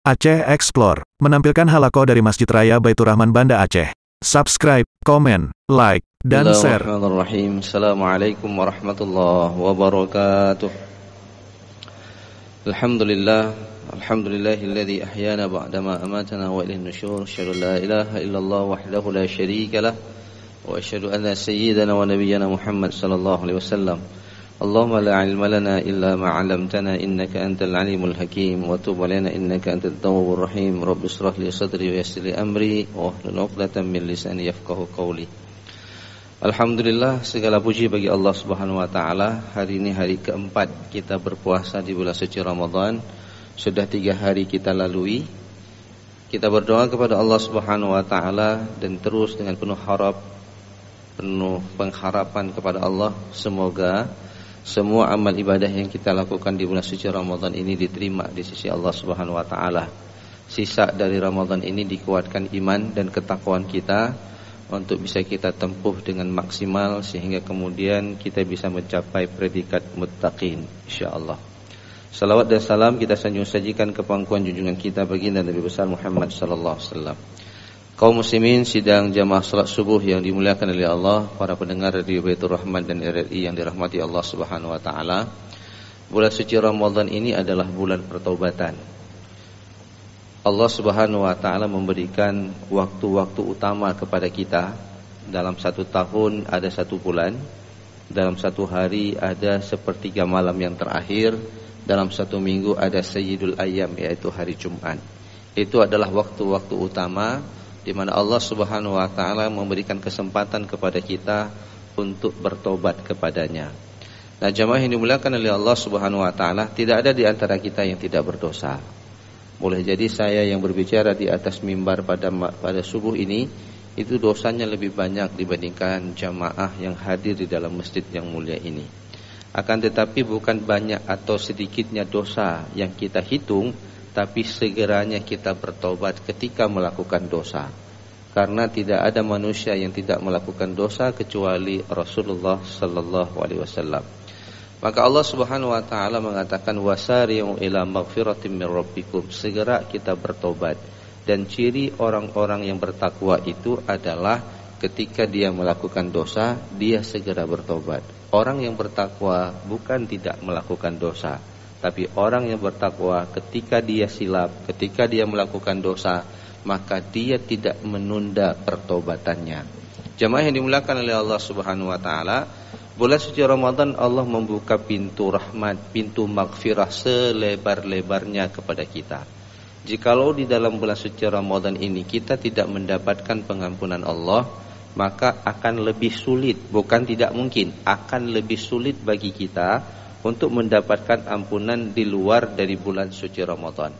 Aceh Explore menampilkan halaqah dari Masjid Raya Baitur Rahman Banda Aceh. Subscribe, komen, like, dan share. Bismillahirrahmanirrahim. Assalamualaikum warahmatullahi wabarakatuh. Alhamdulillahilladzi ahyana ba'dama amatana wa ilaihin nusyur. Asyhadu an la ilaha illallah wahdahu la syarika lah wa asyhadu anna sayyidana wa nabiyyana Muhammad sallallahu alaihi wasallam. Allahumma la ilma lana illa ma 'allamtana innaka antal alimul hakim wa tub 'alaina innaka antat tawwabur rahim. Rabbi ishrah li sadri wa yassir li amri wa hlul 'uqdatam min lisani yafqahu qawli. Alhamdulillah, segala puji bagi Allah Subhanahu wa taala. Hari ini hari keempat kita berpuasa di bulan suci Ramadan. Sudah 3 hari kita lalui. Kita berdoa kepada Allah Subhanahu wa taala dan terus dengan penuh pengharapan kepada Allah, semoga semua amal ibadah yang kita lakukan di bulan suci Ramadan ini diterima di sisi Allah Subhanahu wa taala. Sisa dari Ramadan ini dikuatkan iman dan ketakwaan kita untuk bisa kita tempuh dengan maksimal sehingga kemudian kita bisa mencapai predikat muttaqin insyaallah. Salawat dan salam kita sanjung sajikan ke pangkuan junjungan kita baginda Nabi besar Muhammad sallallahu alaihi wasallam. Kaum muslimin sidang jamaah salat subuh yang dimuliakan oleh Allah, para pendengar Radio Baitur Rahman dan RRI yang dirahmati Allah Subhanahu wa taala. Bulan suci Ramadan ini adalah bulan pertaubatan. Allah Subhanahu wa taala memberikan waktu-waktu utama kepada kita. Dalam 1 tahun ada 1 bulan, dalam 1 hari ada sepertiga malam yang terakhir, dalam 1 minggu ada Sayyidul Ayyam, yaitu hari Jumat. Itu adalah waktu-waktu utama di mana Allah Subhanahu wa taala memberikan kesempatan kepada kita untuk bertobat kepadanya. Nah, jamaah yang dimuliakan oleh Allah Subhanahu wa taala, tidak ada di antara kita yang tidak berdosa. Boleh jadi saya yang berbicara di atas mimbar pada subuh ini itu dosanya lebih banyak dibandingkan jamaah yang hadir di dalam masjid yang mulia ini. Akan tetapi bukan banyak atau sedikitnya dosa yang kita hitung, tapi segeranya kita bertobat ketika melakukan dosa. Karena tidak ada manusia yang tidak melakukan dosa kecuali Rasulullah sallallahu alaihi wasallam. Maka Allah Subhanahu wa taala mengatakan wasari'u ila maghfiratin min rabbikum, segera kita bertobat. Dan ciri orang-orang yang bertakwa itu adalah ketika dia melakukan dosa, dia segera bertobat. Orang yang bertakwa bukan tidak melakukan dosa, tapi orang yang bertakwa ketika dia silap, ketika dia melakukan dosa, maka dia tidak menunda pertobatannya. Jamaah yang dimuliakan oleh Allah Subhanahu wa taala, bulan suci Ramadan Allah membuka pintu rahmat, pintu maghfirah selebar-lebarnya kepada kita. Jikalau di dalam bulan suci Ramadan ini kita tidak mendapatkan pengampunan Allah, maka akan lebih sulit, bukan tidak mungkin, akan lebih sulit bagi kita untuk mendapatkan ampunan di luar dari bulan suci Ramadan.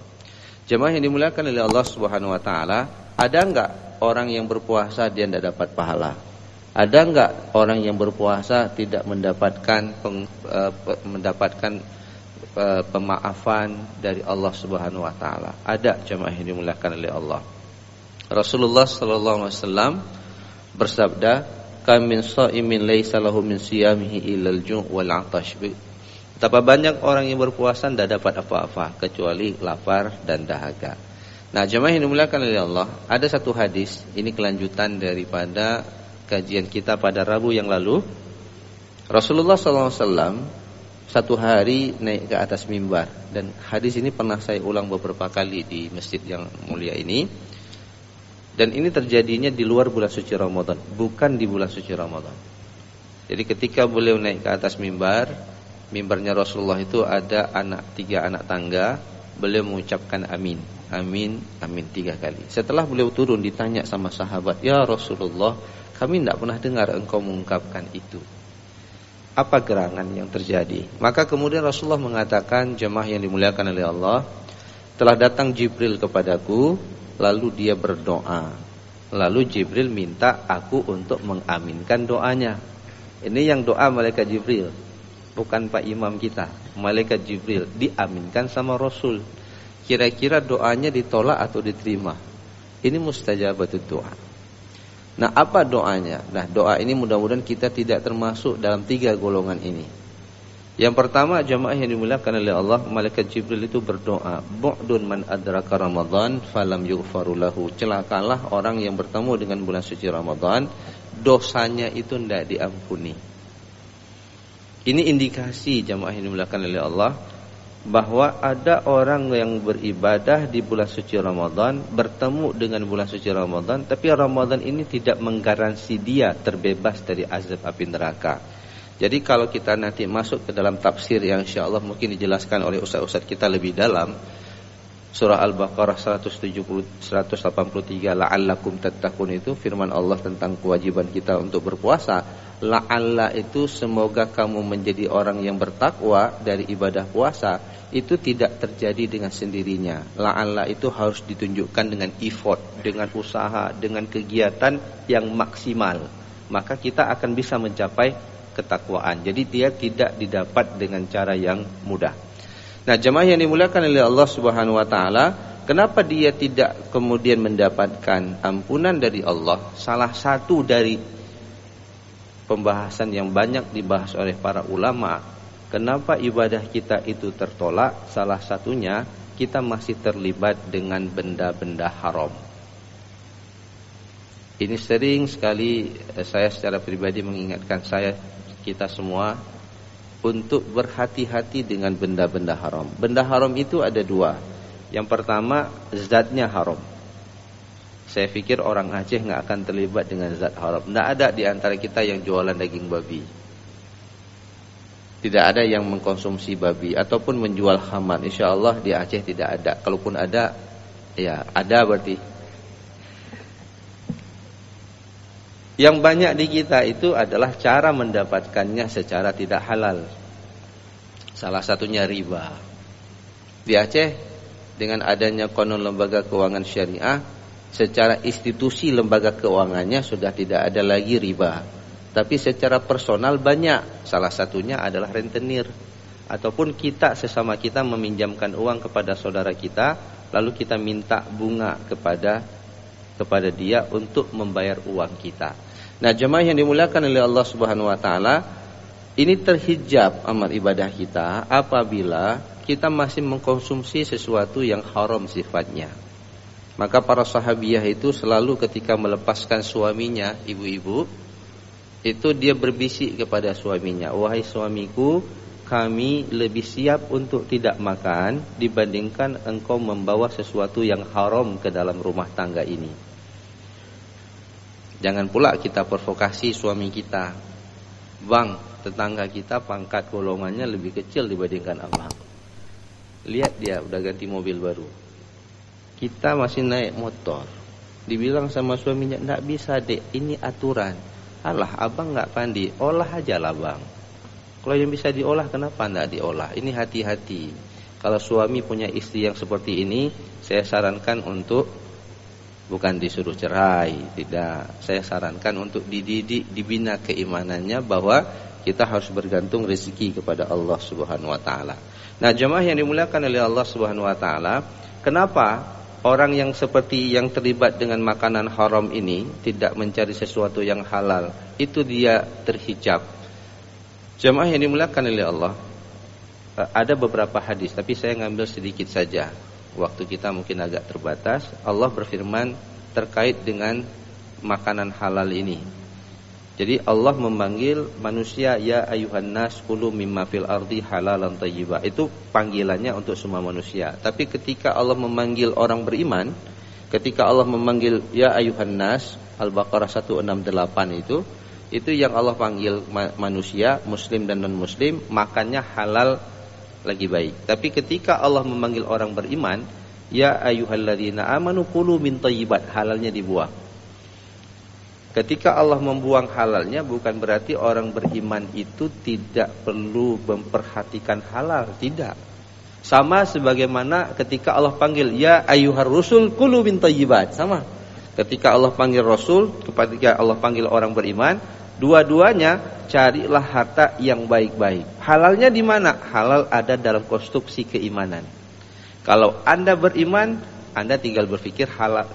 Jemaah yang dimuliakan oleh Allah Subhanahu wa taala, ada enggak orang yang berpuasa dia tidak dapat pahala? Ada enggak orang yang berpuasa tidak mendapatkan pemaafan dari Allah Subhanahu wa taala? Ada, jemaah yang dimuliakan oleh Allah. Rasulullah sallallahu alaihi wasallam bersabda, "Kam min shaimin laisa lahu min siyamihi illal ju' wal 'atash." Betapa banyak orang yang berpuasa tidak dapat apa-apa kecuali lapar dan dahaga. Nah, jemaah yang dimuliakan oleh Allah, ada satu hadis, ini kelanjutan daripada kajian kita pada Rabu yang lalu. Rasulullah SAW satu hari naik ke atas mimbar, dan hadis ini pernah saya ulang beberapa kali di masjid yang mulia ini. Dan ini terjadinya di luar bulan suci Ramadan, bukan di bulan suci Ramadan. Jadi ketika beliau naik ke atas mimbarnya Rasulullah itu ada 3 anak tangga, beliau mengucapkan amin, amin, amin 3 kali. Setelah beliau turun ditanya sama sahabat, "Ya Rasulullah, kami tidak pernah dengar engkau mengungkapkan itu. Apa gerangan yang terjadi?" Maka kemudian Rasulullah mengatakan, jemaah yang dimuliakan oleh Allah, "Telah datang Jibril kepadaku, lalu dia berdoa. Lalu Jibril minta aku untuk mengaminkan doanya." Ini yang doa malaikat Jibril, bukan Pak Imam kita. Malaikat Jibril diaminkan sama Rasul. Kira-kira doanya ditolak atau diterima? Ini mustajabatut doa. Nah, apa doanya? Nah, doa ini mudah-mudahan kita tidak termasuk dalam 3 golongan ini. Yang pertama, jamaah yang dimuliakan oleh Allah, malaikat Jibril itu berdoa, bu'dun man adraka Ramadan falam yughfaru lahu. Celakalah orang yang bertemu dengan bulan suci Ramadan, dosanya itu tidak diampuni. Ini indikasi, jamaah yang dimuliakan oleh Allah, bahwa ada orang yang beribadah di bulan suci Ramadan, bertemu dengan bulan suci Ramadan, tapi Ramadan ini tidak menggaransi dia terbebas dari azab api neraka. Jadi kalau kita nanti masuk ke dalam tafsir yang insyaAllah mungkin dijelaskan oleh ustaz-ustaz kita lebih dalam, surah Al-Baqarah 183 la'allakum tattaqun, itu firman Allah tentang kewajiban kita untuk berpuasa. La'alla itu semoga kamu menjadi orang yang bertakwa dari ibadah puasa. Itu tidak terjadi dengan sendirinya. La'alla itu harus ditunjukkan dengan effort, dengan usaha, dengan kegiatan yang maksimal. Maka kita akan bisa mencapai ketakwaan. Jadi dia tidak didapat dengan cara yang mudah. Nah, jemaah yang dimuliakan oleh Allah Subhanahu wa taala, kenapa dia tidak kemudian mendapatkan ampunan dari Allah? Salah satu dari pembahasan yang banyak dibahas oleh para ulama, kenapa ibadah kita itu tertolak? Salah satunya kita masih terlibat dengan benda-benda haram. Ini sering sekali saya secara pribadi mengingatkan kita semua untuk berhati-hati dengan benda-benda haram. Benda haram itu ada dua. Yang pertama, zatnya haram. Saya pikir orang Aceh nggak akan terlibat dengan zat haram. Nggak ada di antara kita yang jualan daging babi. Tidak ada yang mengkonsumsi babi ataupun menjual khamar. Insya Allah di Aceh tidak ada. Kalaupun ada, ya ada berarti. Yang banyak di kita itu adalah cara mendapatkannya secara tidak halal. Salah satunya riba. Di Aceh dengan adanya konon lembaga keuangan syariah, secara institusi lembaga keuangannya sudah tidak ada lagi riba. Tapi secara personal banyak. Salah satunya adalah rentenir. Ataupun kita sesama kita meminjamkan uang kepada saudara kita, lalu kita minta bunga kepada dia untuk membayar uang kita. Nah, jemaah yang dimuliakan oleh Allah Subhanahu wa taala, ini terhijab amal ibadah kita apabila kita masih mengkonsumsi sesuatu yang haram sifatnya. Maka para sahabiah itu selalu ketika melepaskan suaminya, ibu-ibu, itu dia berbisik kepada suaminya, "Wahai suamiku, kami lebih siap untuk tidak makan dibandingkan engkau membawa sesuatu yang haram ke dalam rumah tangga ini." Jangan pula kita provokasi suami kita, "Bang, tetangga kita pangkat golongannya lebih kecil dibandingkan abang. Lihat dia udah ganti mobil baru. Kita masih naik motor." Dibilang sama suaminya, "Nggak bisa dek, ini aturan." "Alah, abang nggak pandai, olah aja lah bang. Kalau yang bisa diolah kenapa nggak diolah?" Ini hati-hati. Kalau suami punya istri yang seperti ini, saya sarankan untuk bukan disuruh cerai, tidak. Saya sarankan untuk dididik, dibina keimanannya bahwa kita harus bergantung rezeki kepada Allah Subhanahu wa taala. Nah, jemaah yang dimuliakan oleh Allah Subhanahu wa taala, kenapa orang yang seperti yang terlibat dengan makanan haram ini tidak mencari sesuatu yang halal? Itu dia terhijab. Jemaah yang dimuliakan oleh Allah, ada beberapa hadis, tapi saya ngambil sedikit saja. Waktu kita mungkin agak terbatas. Allah berfirman terkait dengan makanan halal ini. Jadi Allah memanggil manusia, "Ya ayuhan nas kulu mimma fil ardi halalan thayyiba." Itu panggilannya untuk semua manusia. Tapi ketika Allah memanggil orang beriman, ketika Allah memanggil "Ya ayuhan nas", Al-Baqarah 168 itu yang Allah panggil manusia, muslim dan non-muslim, makannya halal lagi baik. Tapi ketika Allah memanggil orang beriman, "Ya ayyuhalladzina amanu kulu min thayyibat", halalnya dibuang. Ketika Allah membuang halalnya, bukan berarti orang beriman itu tidak perlu memperhatikan halal, tidak. Sama sebagaimana ketika Allah panggil "Ya ayyuhar rusul kulu min thayyibat", sama. Ketika Allah panggil Rasul, ketika Allah panggil orang beriman, dua-duanya carilah harta yang baik-baik. Halalnya di mana? Halal ada dalam konstruksi keimanan. Kalau Anda beriman, Anda tinggal berpikir halal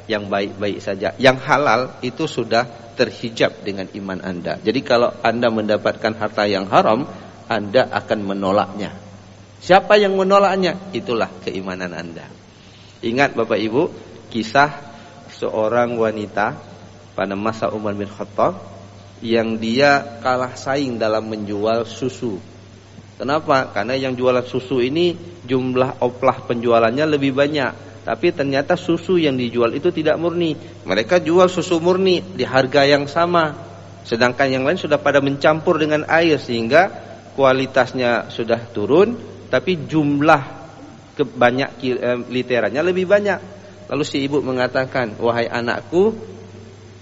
yang baik-baik saja. Yang halal itu sudah terhijab dengan iman Anda. Jadi kalau Anda mendapatkan harta yang haram, Anda akan menolaknya. Siapa yang menolaknya? Itulah keimanan Anda. Ingat Bapak Ibu, kisah seorang wanita pada masa Umar bin Khattab yang dia kalah saing dalam menjual susu. Kenapa? Karena yang jualan susu ini jumlah oplah penjualannya lebih banyak, tapi ternyata susu yang dijual itu tidak murni. Mereka jual susu murni di harga yang sama, sedangkan yang lain sudah pada mencampur dengan air sehingga kualitasnya sudah turun, tapi jumlah literannya lebih banyak. Lalu si ibu mengatakan, wahai anakku,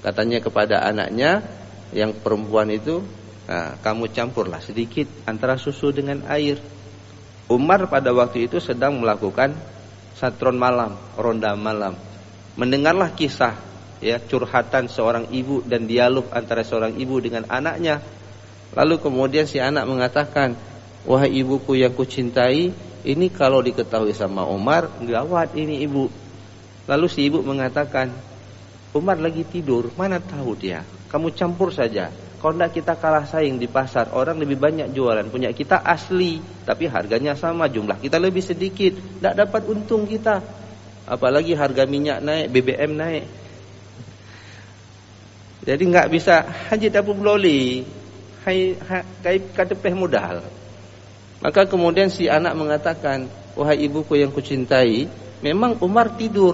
katanya kepada anaknya yang perempuan itu, nah, kamu campurlah sedikit antara susu dengan air. Umar pada waktu itu sedang melakukan satron malam, ronda malam. Mendengarlah kisah curhatan seorang ibu dan dialog antara seorang ibu dengan anaknya. Lalu kemudian si anak mengatakan, wahai ibuku yang kucintai, ini kalau diketahui sama Umar, gawat ini ibu. Lalu si ibu mengatakan, Umar lagi tidur, mana tahu dia. Kamu campur saja. Kalau tidak kita kalah saing di pasar, orang lebih banyak jualan, punya kita asli, tapi harganya sama, jumlah kita lebih sedikit, tidak dapat untung kita. Apalagi harga minyak naik, BBM naik. Jadi nggak bisa haji dapur beloli, kai katepeh modal. Maka kemudian si anak mengatakan, wahai ibuku yang kucintai, memang Umar tidur,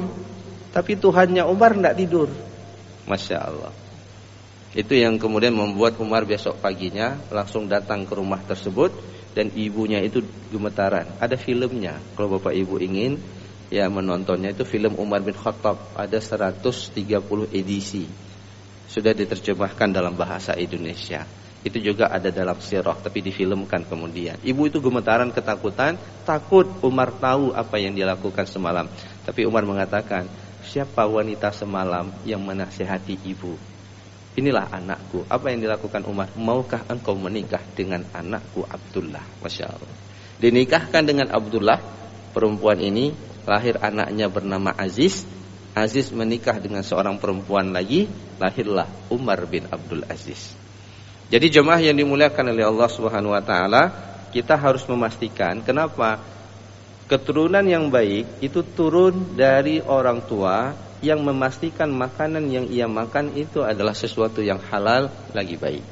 tapi Tuhannya Umar tidak tidur. Masya Allah. Itu yang kemudian membuat Umar besok paginya langsung datang ke rumah tersebut, dan ibunya itu gemetaran. Ada filmnya, kalau Bapak Ibu ingin menontonnya, itu film Umar bin Khattab, ada 130 edisi, sudah diterjemahkan dalam bahasa Indonesia. Itu juga ada dalam sirah, tapi difilmkan kemudian. Ibu itu gemetaran, ketakutan, takut Umar tahu apa yang dia lakukan semalam. Tapi Umar mengatakan, siapa wanita semalam yang menasihati ibu? Inilah anakku. Apa yang dilakukan Umar? Maukah engkau menikah dengan anakku Abdullah? Masya Allah. Dinikahkan dengan Abdullah, perempuan ini, lahir anaknya bernama Aziz. Aziz menikah dengan seorang perempuan lagi, lahirlah Umar bin Abdul Aziz. Jadi jemaah yang dimuliakan oleh Allah Subhanahu wa taala, kita harus memastikan kenapa keturunan yang baik itu turun dari orang tua yang memastikan makanan yang ia makan itu adalah sesuatu yang halal lagi baik.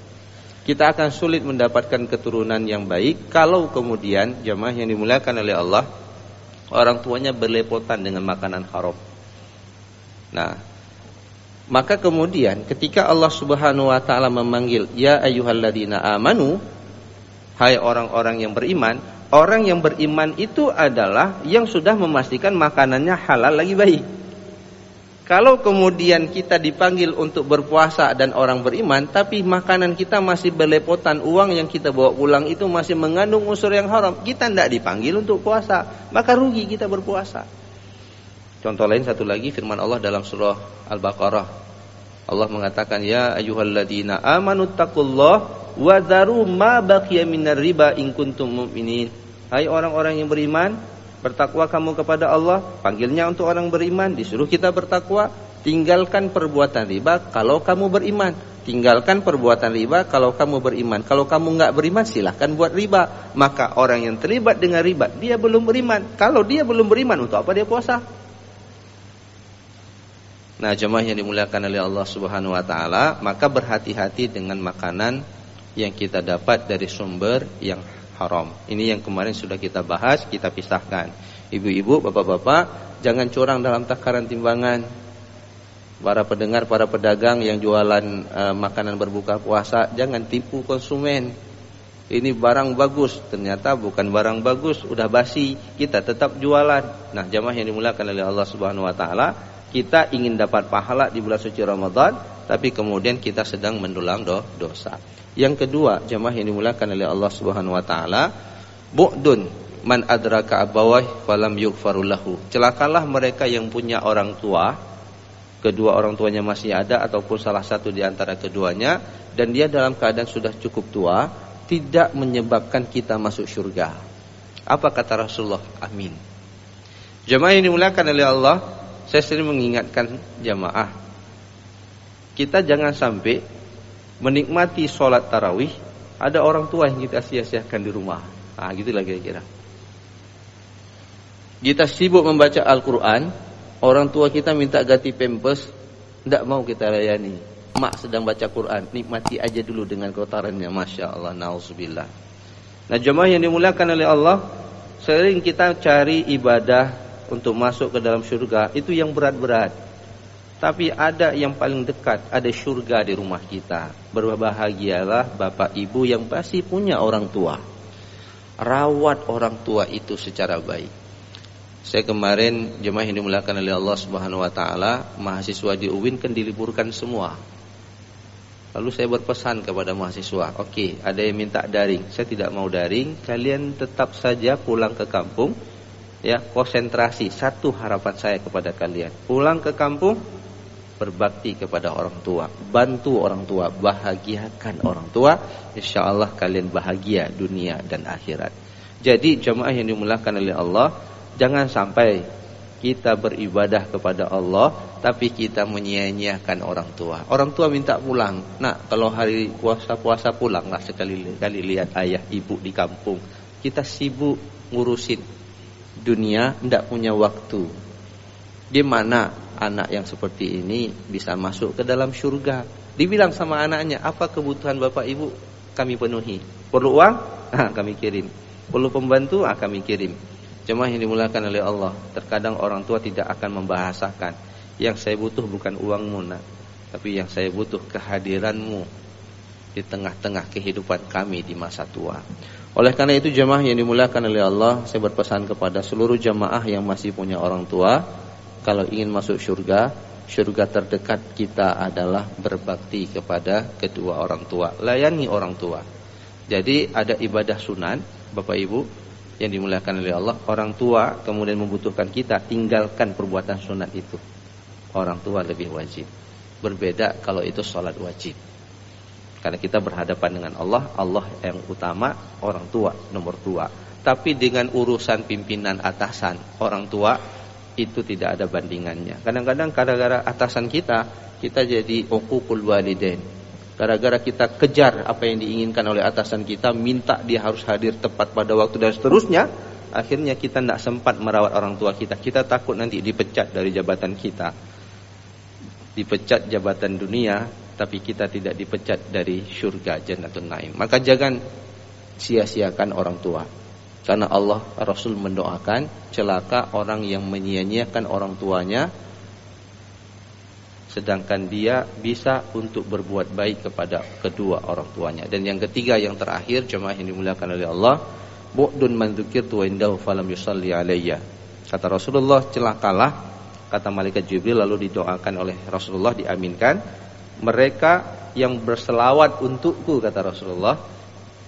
Kita akan sulit mendapatkan keturunan yang baik kalau kemudian jemaah yang dimuliakan oleh Allah, orang tuanya berlepotan dengan makanan haram. Nah, maka kemudian ketika Allah Subhanahu wa taala memanggil ya ayyuhalladzina amanu, hai orang-orang yang beriman, orang yang beriman itu adalah yang sudah memastikan makanannya halal lagi baik. Kalau kemudian kita dipanggil untuk berpuasa dan orang beriman, tapi makanan kita masih berlepotan, uang yang kita bawa pulang itu masih mengandung unsur yang haram, kita tidak dipanggil untuk puasa, maka rugi kita berpuasa. Contoh lain satu lagi, firman Allah dalam surah Al-Baqarah. Allah mengatakan, ya ayyuhalladzina amanu taqullaha wa dharu ma baqiya minar riba in kuntum mu'minin. Hai orang-orang yang beriman, bertakwa kamu kepada Allah. Panggilnya untuk orang beriman, disuruh kita bertakwa. Tinggalkan perbuatan riba kalau kamu beriman. Tinggalkan perbuatan riba kalau kamu beriman. Kalau kamu enggak beriman, silahkan buat riba. Maka orang yang terlibat dengan riba, dia belum beriman. Kalau dia belum beriman, untuk apa dia puasa? Nah, jemaah yang dimuliakan oleh Allah Subhanahu wa taala, maka berhati-hati dengan makanan yang kita dapat dari sumber yang haram. Ini yang kemarin sudah kita bahas, kita pisahkan. Ibu-ibu, bapak-bapak, jangan curang dalam takaran timbangan. Para pendengar, para pedagang yang jualan makanan berbuka puasa, jangan tipu konsumen. Ini barang bagus, ternyata bukan barang bagus, udah basi, kita tetap jualan. Nah, jemaah yang dimuliakan oleh Allah Subhanahu wa taala, kita ingin dapat pahala di bulan suci Ramadan, tapi kemudian kita sedang mendulang dosa. Yang kedua, jemaah yang dimuliakan oleh Allah Subhanahu wa taala, bu'dun man adraka abawah falam yughfaru lahu. Celakalah mereka yang punya orang tua, kedua orang tuanya masih ada ataupun salah satu di antara keduanya, dan dia dalam keadaan sudah cukup tua, tidak menyebabkan kita masuk surga. Apa kata Rasulullah? Amin. Jemaah yang dimuliakan oleh Allah, saya sering mengingatkan jamaah, kita jangan sampai menikmati sholat tarawih Ada orang tua yang kita sia-siakan di rumah. Gitulah kira-kira. Kita sibuk membaca Al-Quran, orang tua kita minta ganti pampers, tidak mau kita layani. Mak sedang baca Quran, nikmati aja dulu dengan kotarannya. Masya Allah, na'udzubillah. Nah, jemaah yang dimuliakan oleh Allah, sering kita cari ibadah untuk masuk ke dalam surga, itu yang berat-berat. Tapi ada yang paling dekat, ada surga di rumah kita. Berbahagialah bapak ibu yang pasti punya orang tua. Rawat orang tua itu secara baik. Saya kemarin, jemaah yang dimuliakan oleh Allah Subhanahu wa taala, mahasiswa di UIN kan diliburkan semua. Lalu saya berpesan kepada mahasiswa, oke, ada yang minta daring, saya tidak mau daring, kalian tetap saja pulang ke kampung, ya, konsentrasi. Satu harapan saya kepada kalian, pulang ke kampung, berbakti kepada orang tua, bantu orang tua, bahagiakan orang tua, insya Allah kalian bahagia dunia dan akhirat. Jadi jemaah yang dimuliakan oleh Allah, jangan sampai kita beribadah kepada Allah tapi kita menyia-nyiakan orang tua. Orang tua minta pulang. Nah, kalau hari puasa pulanglah sekali-kali lihat ayah ibu di kampung. Kita sibuk ngurusin dunia, tidak punya waktu. Gimana anak yang seperti ini bisa masuk ke dalam surga? Dibilang sama anaknya, apa kebutuhan bapak ibu? Kami penuhi. Perlu uang? Kami kirim. Perlu pembantu? Kami kirim. Jemaah yang dimuliakan oleh Allah, terkadang orang tua tidak akan membahasakan, yang saya butuh bukan uangmu nak, tapi yang saya butuh kehadiranmu di tengah-tengah kehidupan kami di masa tua. Oleh karena itu jemaah yang dimuliakan oleh Allah, saya berpesan kepada seluruh jemaah yang masih punya orang tua, kalau ingin masuk surga, surga terdekat kita adalah berbakti kepada kedua orang tua, layani orang tua. Jadi ada ibadah sunan, Bapak Ibu yang dimuliakan oleh Allah, orang tua kemudian membutuhkan kita, tinggalkan perbuatan sunat itu. Orang tua lebih wajib. Berbeda kalau itu sholat wajib. Karena kita berhadapan dengan Allah, Allah yang utama, orang tua nomor 2. Tapi dengan urusan pimpinan atasan, orang tua itu tidak ada bandingannya. Kadang-kadang gara-gara atasan kita jadi uququl walidain. Gara-gara kita kejar apa yang diinginkan oleh atasan kita, minta dia harus hadir tepat pada waktu dan seterusnya, akhirnya kita tidak sempat merawat orang tua kita. Kita takut nanti dipecat dari jabatan kita, dipecat jabatan dunia, tapi kita tidak dipecat dari surga Jannatul Naim. Maka jangan sia-siakan orang tua. Karena Allah Rasul mendoakan, celaka orang yang menyia-nyiakan orang tuanya sedangkan dia bisa untuk berbuat baik kepada kedua orang tuanya. Dan yang ketiga, yang terakhir, jemaah yang dimuliakan oleh Allah, bu'dun man dzukirtu indahu falam yusalli alayya. Kata Rasulullah, celakalah, kata malaikat Jibril, lalu didoakan oleh Rasulullah, diaminkan, mereka yang berselawat untukku, kata Rasulullah,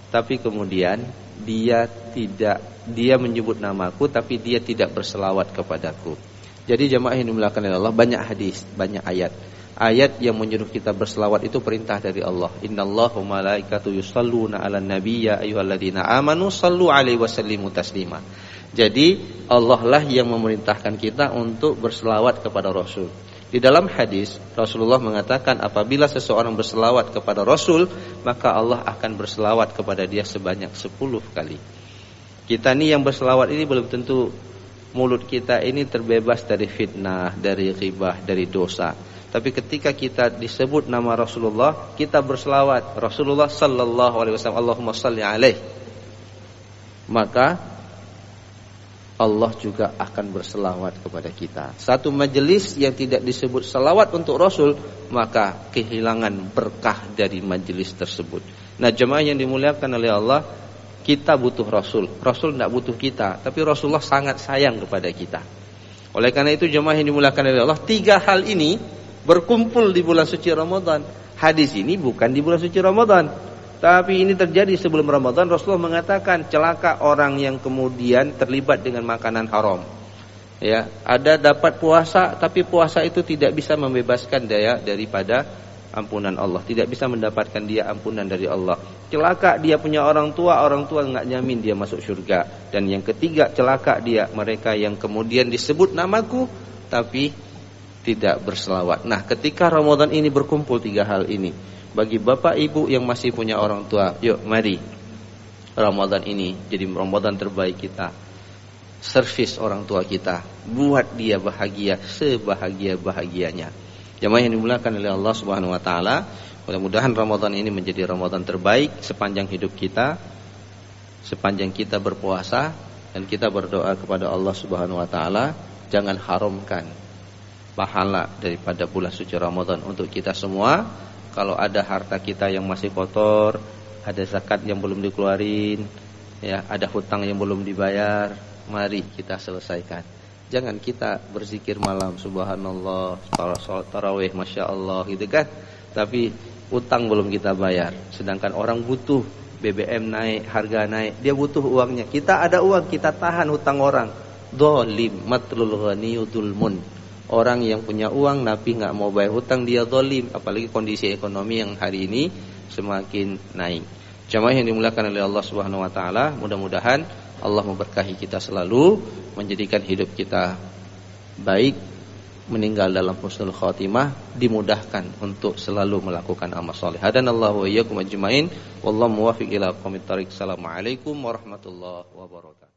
tapi kemudian dia menyebut namaku tapi dia tidak berselawat kepadaku. Jadi jemaah yang dimuliakan oleh Allah, banyak hadis, banyak ayat yang menyuruh kita berselawat, itu perintah dari Allah. Innallaha wa malaikatahu yusholluna 'alan nabiy ya ayyuhalladzina amanu shallu 'alaihi wa sallimu taslima. Jadi Allah lah yang memerintahkan kita untuk berselawat kepada Rasul. Di dalam hadis Rasulullah mengatakan, apabila seseorang berselawat kepada Rasul, maka Allah akan berselawat kepada dia sebanyak 10 kali. Kita nih yang berselawat ini belum tentu mulut kita ini terbebas dari fitnah, dari ghibah, dari dosa. Tapi ketika kita disebut nama Rasulullah, kita berselawat Rasulullah sallallahu alaihi wasallam, Allahumma shalli alaihi, maka Allah juga akan berselawat kepada kita. Satu majelis yang tidak disebut selawat untuk Rasul, maka kehilangan berkah dari majelis tersebut. Nah, jemaah yang dimuliakan oleh Allah, kita butuh Rasul. Rasul tidak butuh kita, tapi Rasulullah sangat sayang kepada kita. Oleh karena itu jemaah yang dimuliakan oleh Allah, 3 hal ini berkumpul di bulan suci Ramadan. Hadis ini bukan di bulan suci Ramadan, tapi ini terjadi sebelum Ramadan. Rasulullah mengatakan, celaka orang yang kemudian terlibat dengan makanan haram. Ya, ada dapat puasa, tapi puasa itu tidak bisa membebaskan dia daripada ampunan Allah, tidak bisa mendapatkan dia ampunan dari Allah. Celaka dia punya orang tua enggak nyamin dia masuk surga. Dan yang ketiga, celaka dia mereka yang kemudian disebut namaku tapi tidak berselawat. Nah, ketika Ramadan ini berkumpul 3 hal ini, Bagi bapak ibu yang masih punya orang tua, yuk mari Ramadan ini jadi Ramadan terbaik kita. Servis orang tua kita, buat dia bahagia sebahagia-bahagianya. Jamaah yang dimuliakan oleh Allah Subhanahu wa taala, mudah-mudahan Ramadan ini menjadi Ramadan terbaik sepanjang hidup kita, sepanjang kita berpuasa, dan kita berdoa kepada Allah Subhanahu wa taala jangan haramkan pahala daripada bulan suci Ramadan untuk kita semua. Kalau ada harta kita yang masih kotor, ada zakat yang belum dikeluarin, ya, ada hutang yang belum dibayar, mari kita selesaikan. Jangan kita berzikir malam, subhanallah, salat tarawih, masya Allah, gitu kan. Tapi utang belum kita bayar. Sedangkan orang butuh, BBM naik, harga naik, dia butuh uangnya. Kita ada uang, kita tahan hutang orang. Dhalim, matlul ghani dzulmun. Orang yang punya uang tapi nggak mau bayar hutang, dia zalim. Apalagi kondisi ekonomi yang hari ini semakin naik. Jamaah yang dimuliakan oleh Allah Subhanahu wa taala, mudah-mudahan Allah memberkahi kita selalu, menjadikan hidup kita baik, meninggal dalam husnul khatimah, dimudahkan untuk selalu melakukan amal saleh. Hadanallahu wa iyyakum ajmain. Wallahu muwaffiq ila aqwamit thoriq. Assalamualaikum warahmatullahi wabarakatuh.